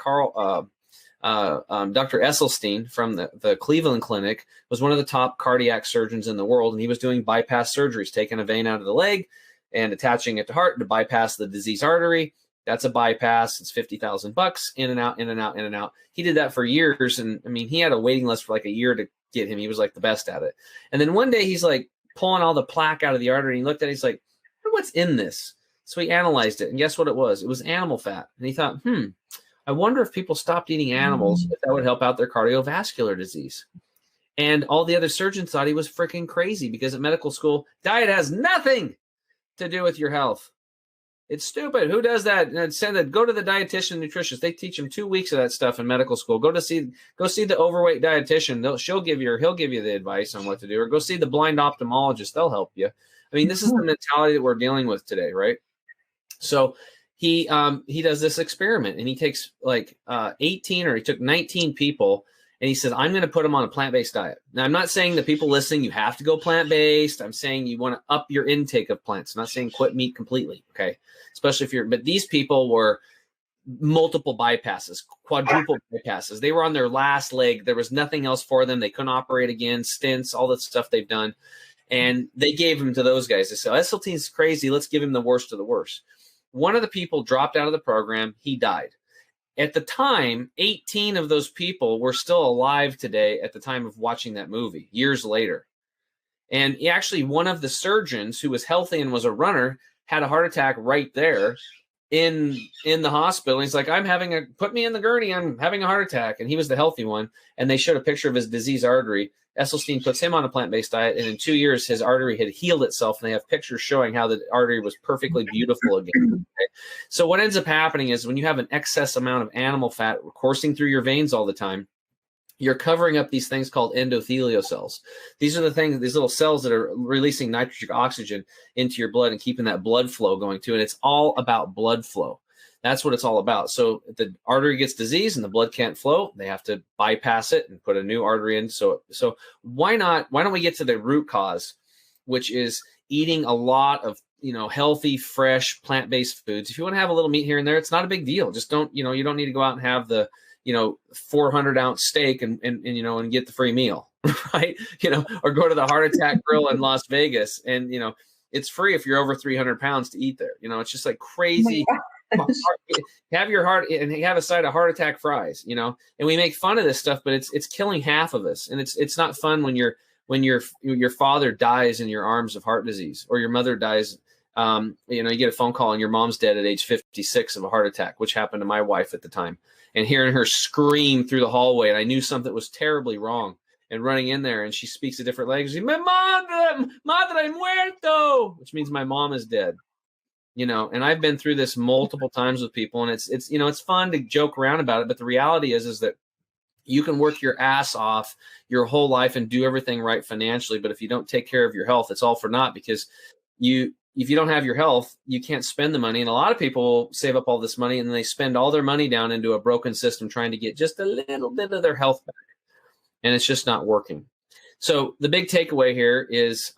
Esselstyn from the Cleveland Clinic was one of the top cardiac surgeons in the world, and he was doing bypass surgeries, taking a vein out of the leg and attaching it to heart to bypass the diseased artery. That's a bypass. It's $50,000 in and out, in and out, in and out. He did that for years. And I mean, he had a waiting list for like a year to get him. He was like the best at it. And then one day he's like pulling all the plaque out of the artery. And he looked at it. He's like, what's in this? So he analyzed it. And guess what it was? It was animal fat. And he thought, I wonder if people stopped eating animals, if that would help out their cardiovascular disease. And all the other surgeons thought he was freaking crazy because at medical school, diet has nothing to do with your health. It's stupid. Who does that? And send that. Go to the dietitian, nutritionist. They teach them 2 weeks of that stuff in medical school. Go see the overweight dietitian. He'll give you the advice on what to do. Or go see the blind ophthalmologist. They'll help you. I mean, this is the mentality that we're dealing with today, right? So he does this experiment, and he takes like 18, or he took 19 people, and he says, I'm going to put them on a plant-based diet. Now, I'm not saying that people listening, you have to go plant-based. I'm saying you want to up your intake of plants. I'm not saying quit meat completely, okay? Especially but these people were multiple bypasses, quadruple bypasses. They were on their last leg. There was nothing else for them. They couldn't operate again, stents, all that stuff they've done. And they gave them to those guys. They said, SLT is crazy. Let's give him the worst of the worst. One of the people dropped out of the program. He died. At the time, 18 of those people were still alive today at the time of watching that movie, years later. And actually, one of the surgeons who was healthy and was a runner had a heart attack right there in the hospital. He's like, put me in the gurney. I'm having a heart attack. And he was the healthy one. And they showed a picture of his diseased artery. Esselstyn puts him on a plant-based diet. And in 2 years, his artery had healed itself. And they have pictures showing how the artery was perfectly beautiful again. Okay? So what ends up happening is when you have an excess amount of animal fat coursing through your veins all the time, you're covering up these things called endothelial cells. These are these little cells that are releasing nitric oxygen into your blood and keeping that blood flow going too. And it's all about blood flow. That's what it's all about. So if the artery gets diseased and the blood can't flow, they have to bypass it and put a new artery in. So why don't we get to the root cause, which is eating a lot of, healthy, fresh, plant-based foods. If you want to have a little meat here and there, it's not a big deal. Just don't, you don't need to go out and have the 400-ounce steak and get the free meal, right? Or go to the Heart Attack Grill in Las Vegas, and it's free if you're over 300 pounds to eat there. It's just like crazy. Have your heart and have a side of heart attack fries, and we make fun of this stuff, but it's killing half of us, and it's not fun when your father dies in your arms of heart disease, or your mother dies. You get a phone call and your mom's dead at age 56 of a heart attack, which happened to my wife at the time. And hearing her scream through the hallway, and I knew something was terribly wrong. And running in there, and she speaks a different language. Madre muerto, which means my mom is dead. And I've been through this multiple times with people, and it's fun to joke around about it. But the reality is that you can work your ass off your whole life and do everything right financially. But if you don't take care of your health, it's all for naught, because if you don't have your health, you can't spend the money. And a lot of people save up all this money and then they spend all their money down into a broken system trying to get just a little bit of their health back. And it's just not working. So the big takeaway here is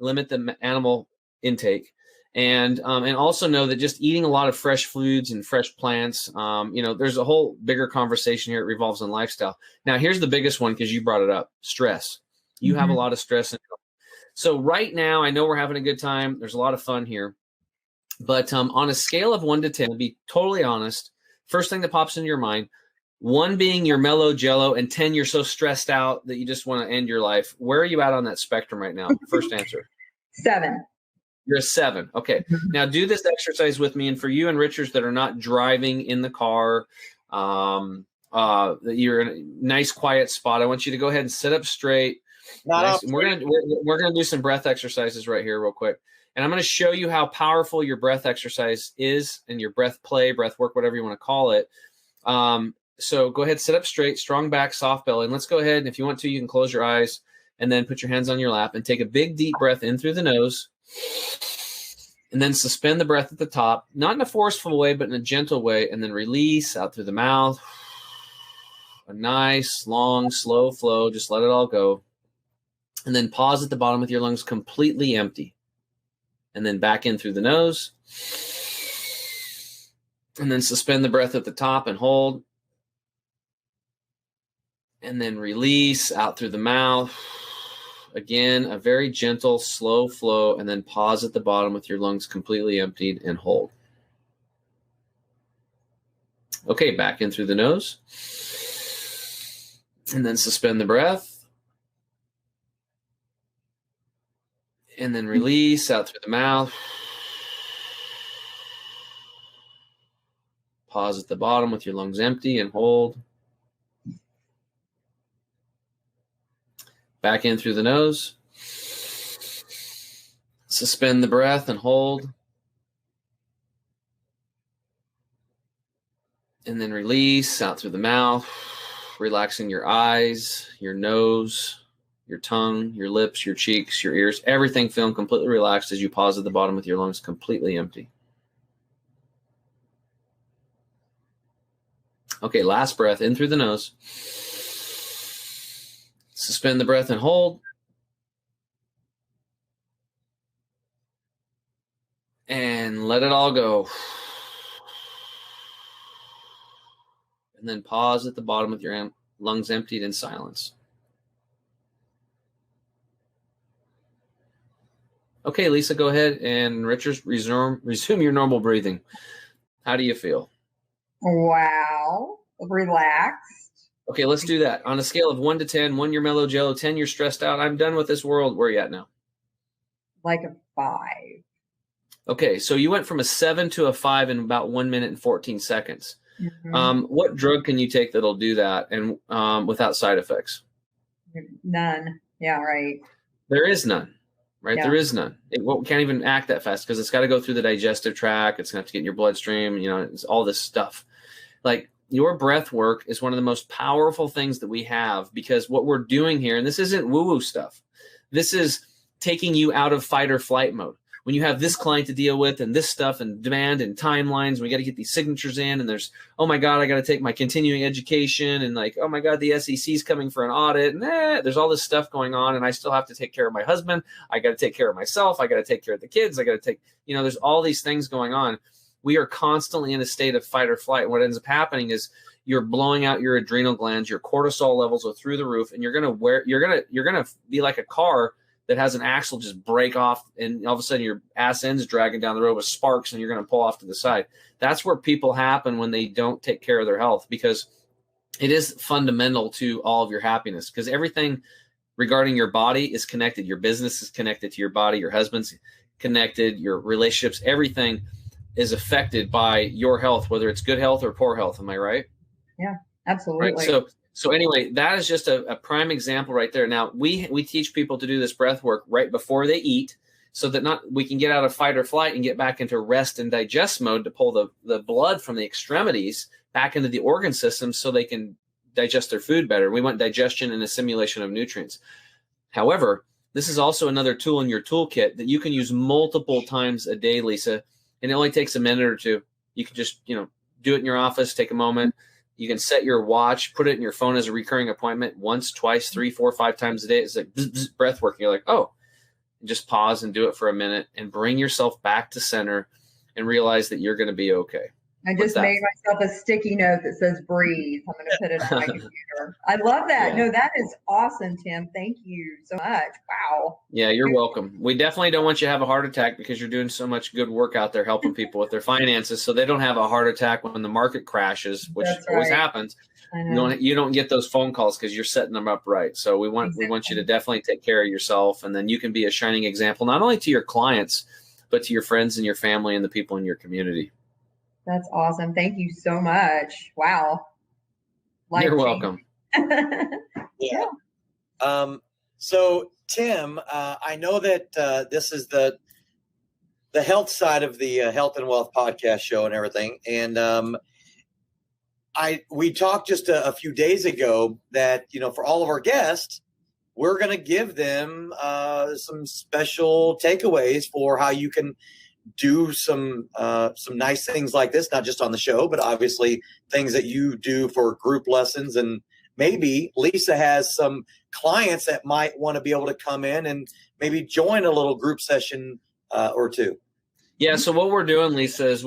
limit the animal intake. And also know that just eating a lot of fresh foods and fresh plants, there's a whole bigger conversation here. It revolves on lifestyle. Now, here's the biggest one, because you brought it up: stress. You have a lot of stress. So right now, I know we're having a good time. There's a lot of fun here. But on a scale of 1 to 10, to be totally honest, first thing that pops into your mind, 1 being you're mellow jello, and 10 you're so stressed out that you just want to end your life. Where are you at on that spectrum right now? First answer. 7. You're a 7. Okay. Now do this exercise with me. And for you and Richards that are not driving in the car, that you're in a nice quiet spot, I want you to go ahead and sit up straight. Nice. We're gonna do some breath exercises right here real quick. And I'm going to show you how powerful your breath exercise is, and your breath play, breath work, whatever you want to call it. So go ahead, sit up straight, strong back, soft belly. And let's go ahead, and if you want to, you can close your eyes and then put your hands on your lap and take a big deep breath in through the nose, and then suspend the breath at the top, not in a forceful way, but in a gentle way, and then release out through the mouth. A nice, long, slow flow. Just let it all go. And then pause at the bottom with your lungs completely empty. And then back in through the nose. And then suspend the breath at the top and hold. And then release out through the mouth. Again, a very gentle, slow flow. And then pause at the bottom with your lungs completely emptied and hold. Okay, back in through the nose. And then suspend the breath. And then release out through the mouth. Pause at the bottom with your lungs empty and hold. Back in through the nose. Suspend the breath and hold. And then release out through the mouth, relaxing your eyes, your nose, your tongue, your lips, your cheeks, your ears, everything feeling completely relaxed as you pause at the bottom with your lungs completely empty. Okay, last breath in through the nose. Suspend the breath and hold. And let it all go. And then pause at the bottom with your lungs emptied in silence. Okay, Lisa, go ahead and Richard, resume your normal breathing. How do you feel? Wow. Relaxed. Okay, let's do that. On a scale of 1 to 10, 1 you're mellow Joe, 10 you're stressed out. I'm done with this world. Where are you at now? Like a 5. Okay, so you went from a 7 to a 5 in about 1 minute and 14 seconds. Mm-hmm. What drug can you take that'll do that and without side effects? None. Yeah, right. There is none, right? Yeah. There is none. It can't even act that fast because it's got to go through the digestive tract. It's going to have to get in your bloodstream. It's all this stuff. Like your breath work is one of the most powerful things that we have because what we're doing here, and this isn't woo-woo stuff. This is taking you out of fight or flight mode. When you have this client to deal with and this stuff and demand and timelines, we got to get these signatures in and there's, oh my God, I got to take my continuing education and like, oh my God, the SEC is coming for an audit and there's all this stuff going on and I still have to take care of my husband. I got to take care of myself. I got to take care of the kids. I got to take, there's all these things going on. We are constantly in a state of fight or flight. And what ends up happening is you're blowing out your adrenal glands, your cortisol levels are through the roof and you're going to be like a car that has an axle just break off and all of a sudden your ass end's dragging down the road with sparks and you're going to pull off to the side. That's where people happen when they don't take care of their health because it is fundamental to all of your happiness because everything regarding your body is connected. Your business is connected to your body. Your husband's connected. Your relationships, everything is affected by your health, whether it's good health or poor health. Am I right? Yeah, absolutely. Right. So anyway, that is just a prime example right there. Now, we teach people to do this breath work right before they eat so that we can get out of fight or flight and get back into rest and digest mode to pull the blood from the extremities back into the organ system so they can digest their food better. We want digestion and assimilation of nutrients. However, this is also another tool in your toolkit that you can use multiple times a day, Lisa, and it only takes a minute or two. You can just, do it in your office, take a moment. You can set your watch, put it in your phone as a recurring appointment once, twice, 3, 4, 5 times a day. It's like bzz, bzz, breath work. You're like, oh, just pause and do it for a minute and bring yourself back to center and realize that you're going to be okay. I just made myself a sticky note that says breathe. I'm going to put it on my computer. I love that. Yeah. No, that is awesome, Tim. Thank you so much. Wow. Yeah, you're welcome. We definitely don't want you to have a heart attack because you're doing so much good work out there helping people with their finances so they don't have a heart attack when the market crashes, which always happens. You don't get those phone calls because you're setting them up right. So we want you to definitely take care of yourself, and then you can be a shining example not only to your clients, but to your friends and your family and the people in your community. That's awesome. Thank you so much. Wow. You're welcome. Yeah. So Tim, I know that this is the health side of the Health and Wealth podcast show and everything. And we talked just a few days ago that, for all of our guests, we're going to give them some special takeaways for how you can do some nice things like this, not just on the show, but obviously things that you do for group lessons. And maybe Lisa has some clients that might want to be able to come in and maybe join a little group session or two. Yeah. So what we're doing, Lisa, is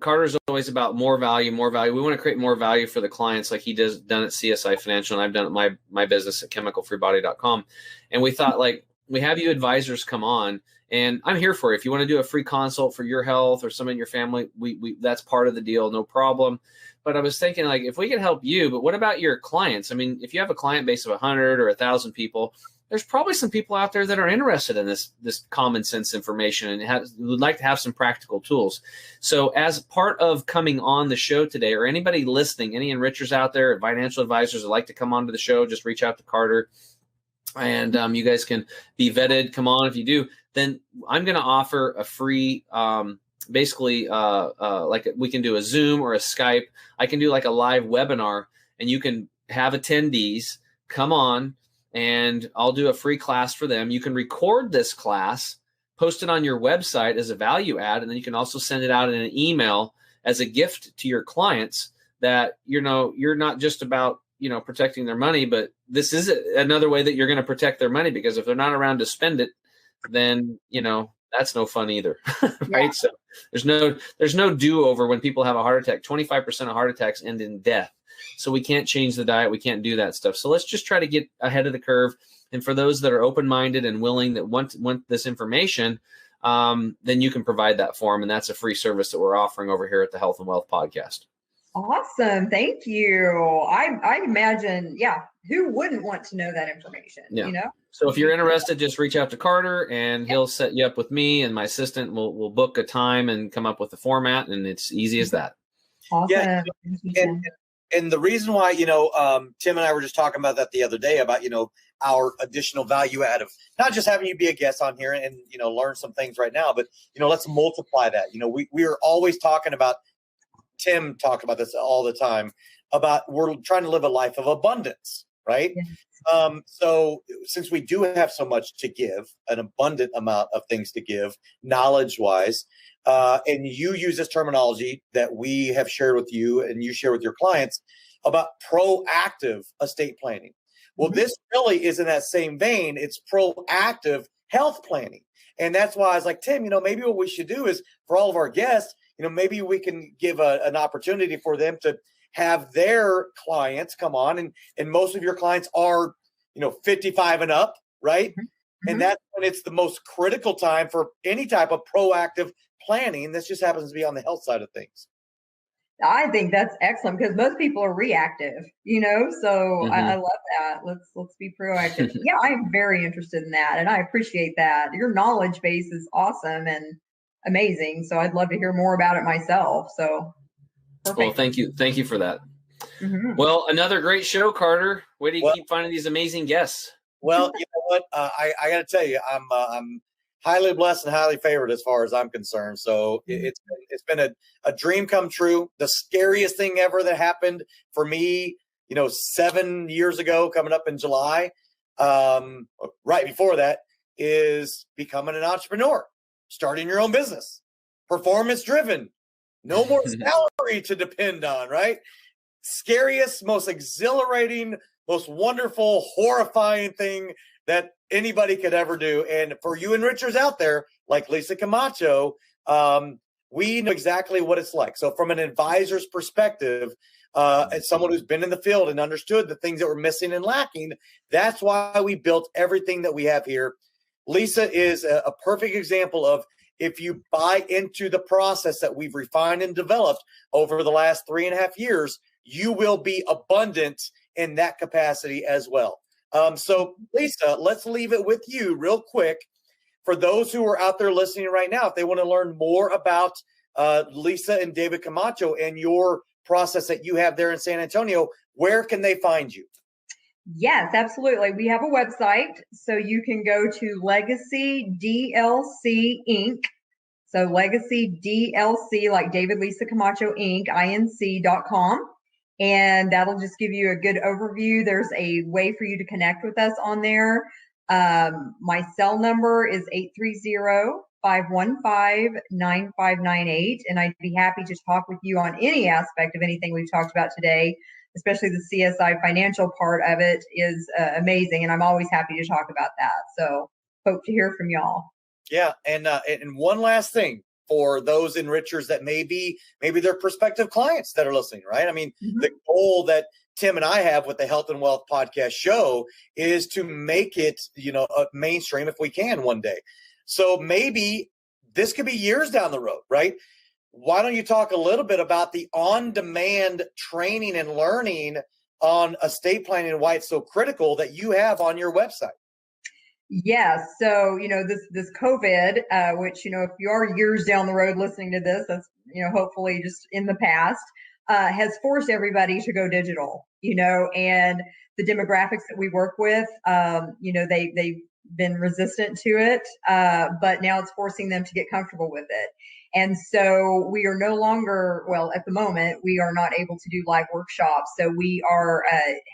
Carter's always about more value. We want to create more value for the clients like he done at CSI Financial. And I've done at my business at chemicalfreebody.com. And we thought we have you advisors come on. And I'm here for you. If you want to do a free consult for your health or someone in your family, we that's part of the deal, no problem. But I was thinking, if we can help you, but what about your clients? I mean, if you have a client base of 100 or 1,000 people, there's probably some people out there that are interested in this common sense information and would like to have some practical tools. So as part of coming on the show today, or anybody listening, any enrichers out there, financial advisors that like to come onto the show, just reach out to Carter, and you guys can be vetted. Come on. If you do, then I'm going to offer a free, basically like we can do a Zoom or a Skype. I can do like a live webinar, and you can have attendees come on, and I'll do a free class for them. You can record this class, post it on your website as a value add, and then you can also send it out in an email as a gift to your clients that, you're not just about, protecting their money, but this is another way that you're going to protect their money, because if they're not around to spend it, then, that's no fun either. Right. Yeah. So there's no do-over when people have a heart attack. 25% of heart attacks end in death. So we can't change the diet. We can't do that stuff. So let's just try to get ahead of the curve. And for those that are open-minded and willing, that want this information, then you can provide that for them. And that's a free service that we're offering over here at the Health and Wealth Podcast. Awesome. Thank you. I imagine, who wouldn't want to know that information? Yeah. So if you're interested, just reach out to Carter, and he'll set you up with me, and my assistant will book a time and come up with the format, and it's easy as that. Awesome. Yeah. And the reason why, Tim and I were just talking about that the other day about, our additional value add of not just having you be a guest on here and, learn some things right now, but, let's multiply that. We are always talking about, Tim talked about this all the time, about we're trying to live a life of abundance, right? Yeah. So since we do have so much to give, an abundant amount of things to give, knowledge-wise, and you use this terminology that we have shared with you and you share with your clients about proactive estate planning. Well, this really is in that same vein. It's proactive health planning. And that's why I was like, Tim, maybe what we should do is for all of our guests, maybe we can give an opportunity for them to have their clients come on. And most of your clients are, 55 and up, right? Mm-hmm. And that's when it's the most critical time for any type of proactive planning. This just happens to be on the health side of things. I think that's excellent, because most people are reactive, so mm-hmm. I love that. Let's be proactive. Yeah, I'm very interested in that, and I appreciate that. Your knowledge base is awesome and amazing, so I'd love to hear more about it myself. So perfect. Well, thank you for that. Mm-hmm. Well, another great show, Carter. Where do you keep finding these amazing guests? Well, you know what? I got to tell you, I'm highly blessed and highly favored as far as I'm concerned. So it's been a dream come true. The scariest thing ever that happened for me, 7 years ago, coming up in July, right before that, is becoming an entrepreneur, starting your own business, performance driven, no more salary to depend on, right? Scariest, most exhilarating, most wonderful, horrifying thing that anybody could ever do. And for you enrichers out there, like Lisa Camacho, we know exactly what it's like. So from an advisor's perspective, as someone who's been in the field and understood the things that were missing and lacking, that's why we built everything that we have here. Lisa is a perfect example of, if you buy into the process that we've refined and developed over the last 3.5 years, you will be abundant in that capacity as well. So Lisa, let's leave it with you real quick. For those who are out there listening right now, if they want to learn more about Lisa and David Camacho and your process that you have there in San Antonio, where can they find you? Yes, absolutely. We have a website, so you can go to Legacy DLC Inc. So Legacy DLC, like David Lisa Camacho Inc. inc.com. And that'll just give you a good overview. There's a way for you to connect with us on there. My cell number is 830-515-9598. And I'd be happy to talk with you on any aspect of anything we've talked about today, especially the CSI financial part of it is amazing. And I'm always happy to talk about that. So hope to hear from y'all. Yeah. And one last thing for those enrichers that maybe they're prospective clients that are listening, right? I mean, the goal that Tim and I have with the Health and Wealth Podcast show is to make it, a mainstream if we can one day. So maybe this could be years down the road, right? Why don't you talk a little bit about the on-demand training and learning on estate planning and why it's so critical that you have on your website? Yes. So, this COVID, which, if you are years down the road listening to this, that's, hopefully just in the past, has forced everybody to go digital, and the demographics that we work with, they've been resistant to it, but now it's forcing them to get comfortable with it. And so we are no longer, well, at the moment, we are not able to do live workshops. So we are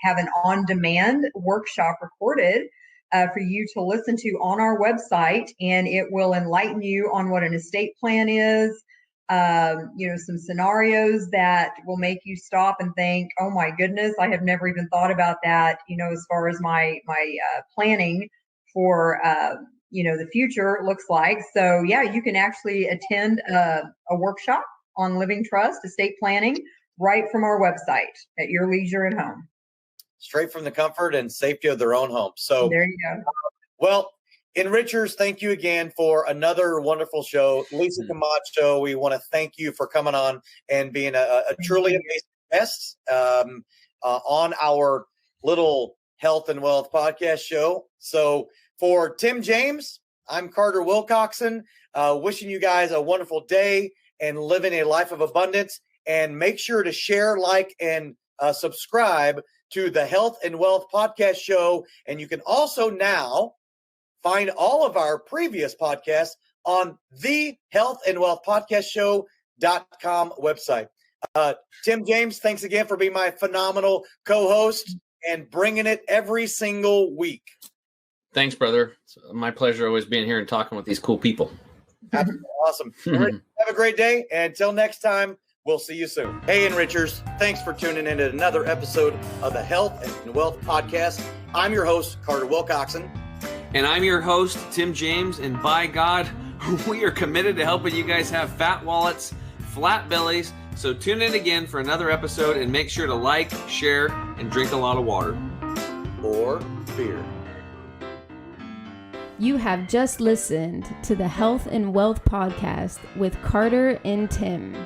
have an on-demand workshop recorded for you to listen to on our website, and it will enlighten you on what an estate plan is, some scenarios that will make you stop and think, oh my goodness, I have never even thought about that, as far as my planning for, the future looks like. So yeah, you can actually attend a workshop on living trust, estate planning, right from our website at your leisure at home. Straight from the comfort and safety of their own home. So there you go. Well, Enrichers, thank you again for another wonderful show. Lisa Camacho, we want to thank you for coming on and being a truly amazing guest on our little health and wealth podcast show. So for Tim James, I'm Carter Wilcoxon, wishing you guys a wonderful day and living a life of abundance. And make sure to share, like, and subscribe to the Health and Wealth Podcast Show. And you can also now find all of our previous podcasts on the Health and Wealth Podcast Show.com website. Tim James, thanks again for being my phenomenal co-host and bringing it every single week. Thanks, brother. It's my pleasure always being here and talking with these cool people. Awesome. Have a great day. And until next time, we'll see you soon. Hey, Enrichers. Thanks for tuning in to another episode of the Health and Wealth Podcast. I'm your host, Carter Wilcoxon. And I'm your host, Tim James. And by God, we are committed to helping you guys have fat wallets, flat bellies. So tune in again for another episode and make sure to like, share, and drink a lot of water. Or beer. You have just listened to the Health and Wealth Podcast with Carter and Tim.